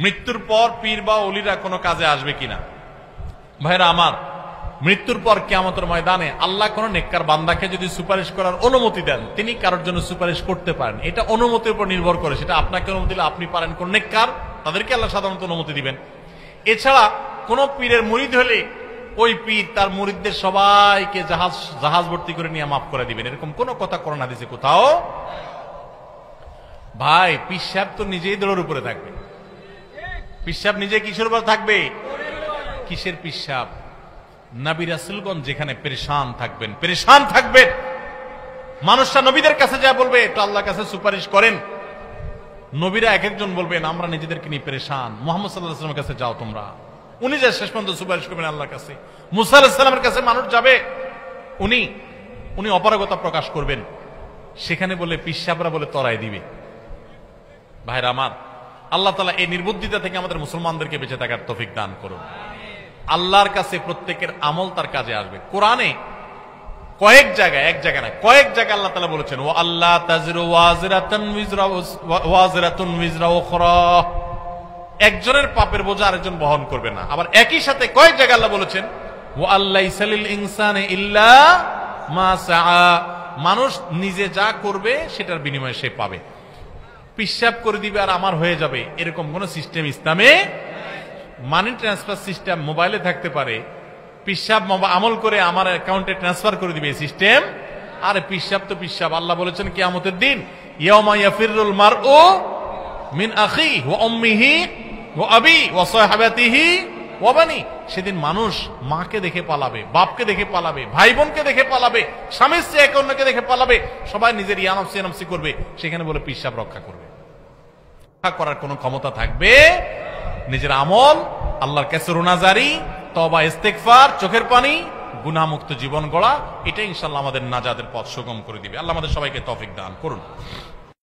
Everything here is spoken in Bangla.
মৃত্যুর পর পীর বা ওলিরা কোনো কাজে আসবে কিনা? ভাইরা আমার, মৃত্যুর পর কিয়ামতের ময়দানে আল্লাহ কোন নেককার বান্দাকে যদি সুপারিশ করার অনুমতি দেন, তিনি কারোর জন্য সুপারিশ করতে পারেন। এটা অনুমতির উপর নির্ভর করে, সেটা আপনাকে অনুমতি দিলে আপনি পারেন, কোন নেককার তাদেরকে আল্লাহ সাধারণত অনুমতি দিবেন। এছাড়া কোন পীরের মুরিদ হলে ওই পীর তার মুরিদদের সবাইকে জাহাজ ভর্তি করে নিয়ে মাফ করে দিবেন, এরকম কোন কথা কোরআন হাদিসে কোথাও। ভাই, পীর সাহেব তো নিজেই দৌড়ের উপরে থাকবে। পীর সাহেব নিজে কিসের উপর থাকবে? কিসের পীর সাহেব? নবী রাসূলগণ যেখানে পেরেশান থাকবেন, মানুষরা নবীদের কাছে যা বলবে একটু আল্লাহর কাছে সুপারিশ করেন, নবীরা এক একজন বলবেন আমরা নিজেদেরকে নিয়ে পেরেশান, মুহাম্মদ সাল্লাল্লাহু আলাইহি ওয়াসাল্লামের কাছে যাও তোমরা। উনি যে শেষ পর্যন্ত সুপারিশ করবেন আল্লাহর কাছে। মুসা আলাইহিস সালামের কাছে মানুষ যাবে, উনি অপারগতা প্রকাশ করবেন, সেখানে বলে পীর সাহেবরা বলে তরাই দিবে। ভাইরা আমার, আল্লাহ তাআলা এই নির্বুদ্ধিতা থেকে আমাদের মুসলমানদেরকে বেঁচে থাকার তৌফিক দান করুন। আল্লাহর কাছে প্রত্যেকের আমল তার কাজে আসবে। কোরআনে কয়েক জায়গায়, এক জায়গা না, কয়েক জায়গায় আল্লাহ তাআলা বলেছেন ওয়া আল্লাহ তাযরু ওয়াজিরাতুন উযরা উখরা, একজনের পাপের বোঝা আরেকজন বহন করবে না। আবার একই সাথে কয়েক জায়গায় আল্লাহ বলেছেন ওয়া আল্লাইসা লিল ইনসানি ইল্লা মা সাআ, মানুষ নিজে যা করবে সেটার বিনিময়ে সে পাবে। পিশাব করে দিবে আর আমার হয়ে যাবে, এরকম কোন সিস্টেম ইসলামে। মানি ট্রান্সফার সিস্টেম মোবাইলে থাকতে পারে, পিশাব আমল করে আমার অ্যাকাউন্টে ট্রান্সফার করে দিবে সিস্টেম। আরে পিশাব তো পিশাব। আল্লাহ বলেছেন কিয়ামতের দিন ইয়াউমা ইয়াফিরুল মারউ মিন আখিহি ওয়া উম্মিহি ওয়া আবি ওয়া সাহাবাতিহি ওয়া বানি, সেদিন মানুষ মাকে দেখে পালাবে, বাপকে দেখে পালাবে, ভাই বোনকে দেখে পালাবে, স্বামী স্ত্রী একে অন্যকে দেখে পালাবে, সবাই নিজের ইয়ানফসি করবে। সেখানে বলে পিশাব রক্ষা করবে। রক্ষা করার কোন ক্ষমতা থাকবে? নিজের আমল, আল্লাহর কাছে রোনাজারি, তওবা, ইস্তেগফার, চোখের পানি, গুনাহমুক্ত জীবন গড়া, এটা ইনশাআল্লাহ আমাদের নাজাতের পথ সুগম করে দিবে। আল্লাহ আমাদের সবাইকে তৌফিক দান করুন।